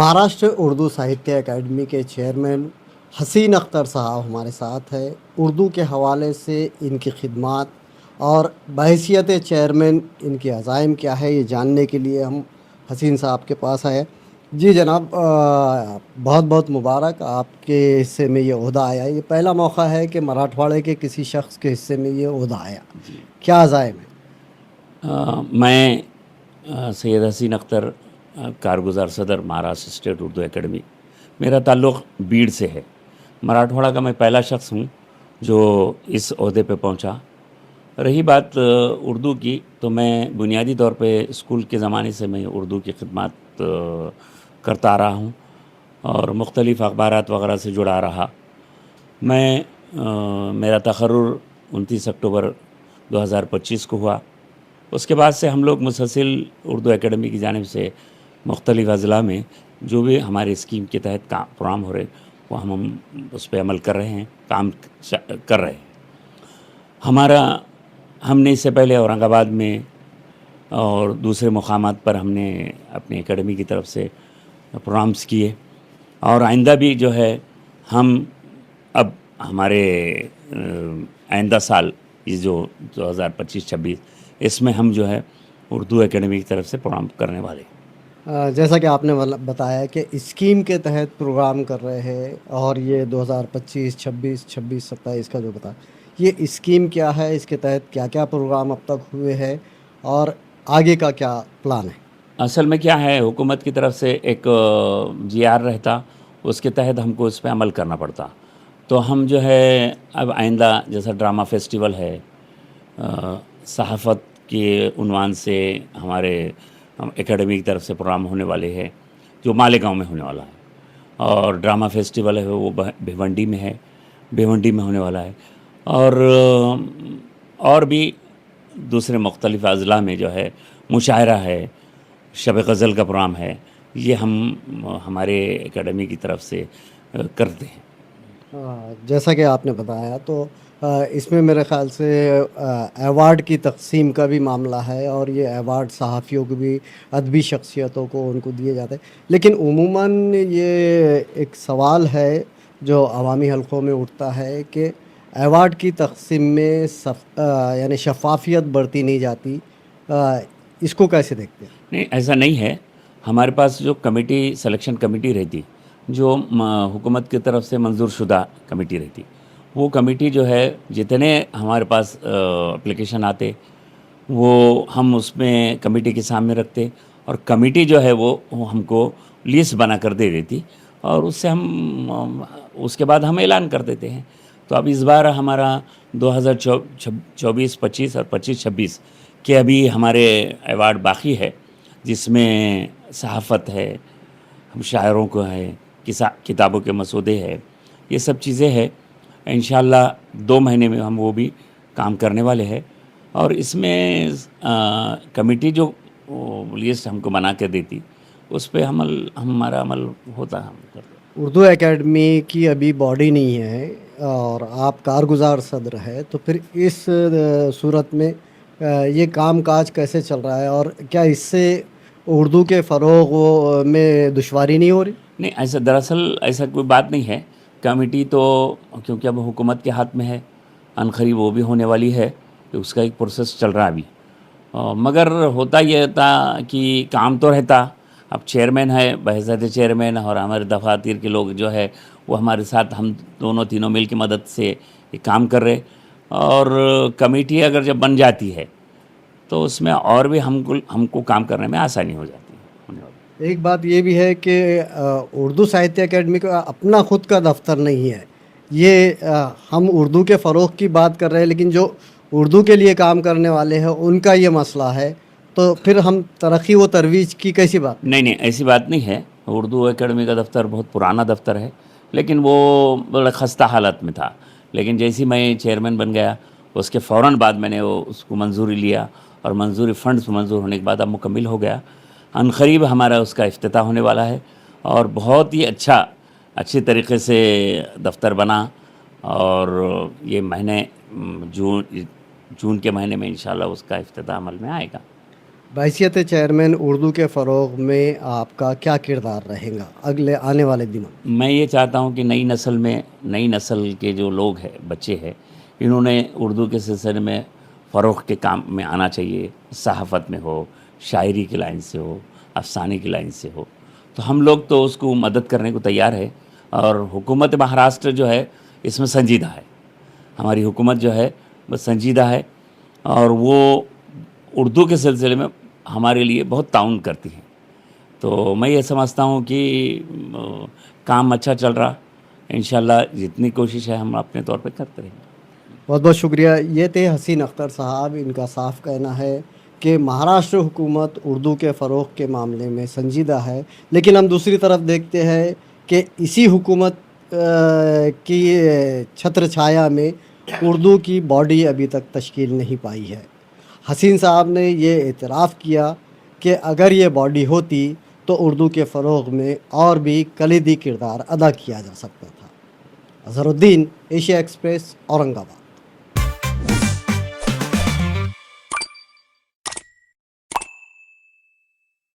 महाराष्ट्र उर्दू साहित्य अकेडमी के चेयरमैन हसीन अख्तर साहब हमारे साथ है। उर्दू के हवाले से इनकी खिदमात और बहैसियत चेयरमैन इनके अज़ाइम क्या है, ये जानने के लिए हम हसीन साहब के पास आए। जी जनाब, बहुत बहुत मुबारक, आपके हिस्से में ये ओहदा आया। ये पहला मौका है कि मराठवाड़े के किसी शख्स के हिस्से में ये ओहदा आया। क्या अज़ाइम है? मैं सैयद हसीन अख्तर, कारगुज़ार सदर महाराष्ट्र स्टेट उर्दू एकेडमी। मेरा ताल्लुक़ बीड़ से है। मराठवाड़ा का मैं पहला शख्स हूँ जो इस ओहदे पे पहुँचा। रही बात उर्दू की, तो मैं बुनियादी तौर पे स्कूल के ज़माने से मैं उर्दू की खिदमत करता रहा हूँ और मुख्तलिफ़ अखबारात वगैरह से जुड़ा रहा। मेरा तखर्रुर 29 अक्टूबर 2025 को हुआ। उसके बाद से हम लोग मुसलसिल उर्दू एकेडमी की जानिब से मुख्तलिफ़ अज़ला में जो भी हमारे स्कीम के तहत प्रोग्राम हो रहे, वो हम उस पर अमल कर रहे हैं, काम कर रहे हैं। हमने इससे पहले औरंगाबाद में और दूसरे मुकामात पर हमने अपनी एकेडमी की तरफ से प्रोग्राम्स किए और आइंदा भी जो है हम अब हमारे आइंदा साल ये जो 2025-26 इसमें हम जो है उर्दू एकेडमी की तरफ से प्रोग्राम करने वाले हैं। जैसा कि आपने बताया कि स्कीम के तहत प्रोग्राम कर रहे हैं और ये 2025, 26, 27 का जो बताया, ये स्कीम क्या है, इसके तहत क्या क्या प्रोग्राम अब तक हुए हैं और आगे का क्या प्लान है? असल में क्या है, हुकूमत की तरफ से एक जीआर रहता, उसके तहत हमको उस पर अमल करना पड़ता। तो हम जो है अब आइंदा जैसा ड्रामा फेस्टिवल है, सहाफ़त के उन्वान से हमारे एकेडमी की तरफ से प्रोग्राम होने वाले हैं जो मालेगांव में होने वाला है, और ड्रामा फेस्टिवल है वो भिवंडी में है, भिवंडी में होने वाला है, और भी दूसरे मुख्तलिफ़ अज़ला में जो है मुशायरा है, शब ग़ज़ल का प्रोग्राम है, ये हम हमारे एकेडमी की तरफ से करते हैं। जैसा कि आपने बताया तो इसमें मेरे ख़्याल से अवार्ड की तक़सीम का भी मामला है और ये अवार्ड सहाफ़ियों को भी, अदबी शख्सियतों को उनको दिए जाते हैं। लेकिन उमूमन ये एक सवाल है जो अवामी हलक़ों में उठता है कि अवार्ड की तक़सीम में यानी शफ़ाफ़ियत बरती नहीं जाती। इसको कैसे देखते हैं? नहीं, ऐसा नहीं है। हमारे पास जो कमेटी, सिलेक्शन कमेटी रहती, जो हुकूमत की तरफ से मंजूर शुदा कमेटी रहती, वो कमेटी जो है जितने हमारे पास एप्लीकेशन आते वो हम उसमें कमेटी के सामने रखते और कमेटी जो है वो हमको लिस्ट बना कर दे देती और उससे हम उसके बाद हम ऐलान कर देते हैं। तो अब इस बार हमारा 2024-25 और 25-26 के अभी हमारे अवार्ड बाकी है, जिसमें सहाफ़त है, हम शायरों को है, किताबों के मसौदे है, ये सब चीज़ें हैं। इंशाअल्लाह 2 महीने में हम वो भी काम करने वाले हैं और इसमें कमेटी जो लिस्ट हमको बना के देती उस पे हमारा अमल होता है, हम करते। उर्दू एकेडमी की अभी बॉडी नहीं है और आप कारगुज़ार सदर है, तो फिर इस सूरत में ये काम काज कैसे चल रहा है और क्या इससे उर्दू के फ़रोग़ में दुश्वारी नहीं हो रही? नहीं, ऐसा दरअसल ऐसा कोई बात नहीं है। कमेटी तो क्योंकि अब हुकूमत के हाथ में है, अनक़रीब वो भी होने वाली है, तो उसका एक प्रोसेस चल रहा है अभी। मगर होता ये था कि काम तो रहता, अब चेयरमैन है, बहैसियत चेयरमैन, और हमारे दफातर के लोग जो है वो हमारे साथ, हम दोनों तीनों मिल की मदद से ये काम कर रहे। और कमेटी अगर जब बन जाती है तो उसमें और भी हमको काम करने में आसानी हो जाती है। एक बात ये भी है कि उर्दू साहित्य अकेडमी का अपना ख़ुद का दफ्तर नहीं है। ये हम उर्दू के फ़रोग़ की बात कर रहे हैं, लेकिन जो उर्दू के लिए काम करने वाले हैं उनका ये मसला है, तो फिर हम तरक्की व तरवीज की कैसी बात? नहीं, ऐसी बात नहीं है। उर्दू एकेडमी का दफ़्तर बहुत पुराना दफ़्तर है, लेकिन वो बड़ा ख़स्ता हालत में था। लेकिन जैसे मैं चेयरमैन बन गया, उसके फ़ौरन बाद मैंने उसको मंजूरी लिया और मंजूरी फ़ंड्स मंजूर होने के बाद अब मुकम्मिल हो गया। अनक़रीब हमारा उसका इफ्तिताह होने वाला है और बहुत ही अच्छी तरीक़े से दफ़्तर बना और ये महीने जून के महीने में इंशाअल्लाह उसका इफ्तिताह अमल में आएगा। बहैसियत चेयरमैन उर्दू के फ़रोग़ में आपका क्या किरदार रहेगा अगले आने वाले दिनों में? मैं ये चाहता हूँ कि नई नस्ल के जो लोग हैं, बच्चे हैं, इन्होंने उर्दू के सिलसिले में फ़रोग़ के काम में आना चाहिए। सहाफ़त में हो, शायरी की लाइन से हो, अफ़साने की लाइन से हो, तो हम लोग तो उसको मदद करने को तैयार है। और हुकूमत महाराष्ट्र जो है इसमें संजीदा है, हमारी हुकूमत जो है वो संजीदा है और वो उर्दू के सिलसिले में हमारे लिए बहुत ताउन करती हैं। तो मैं ये समझता हूँ कि काम अच्छा चल रहा, इंशाल्लाह जितनी कोशिश है हम अपने तौर पे करते रहेंगे। बहुत बहुत शुक्रिया। ये थे हसीन अख्तर साहब। इनका साफ कहना है कि महाराष्ट्र हुकूमत उर्दू के फ़रोग़ के मामले में संजीदा है, लेकिन हम दूसरी तरफ देखते हैं कि इसी हुकूमत की छत्र छाया में उर्दू की बॉडी अभी तक तश्कील नहीं पाई है। हसीन साहब ने ये एतराफ़ किया कि अगर ये बॉडी होती तो उर्दू के फ़रोग़ में और भी कलीदी किरदार अदा किया जा सकता था। Azharuddin, Asia express, Aurangabad.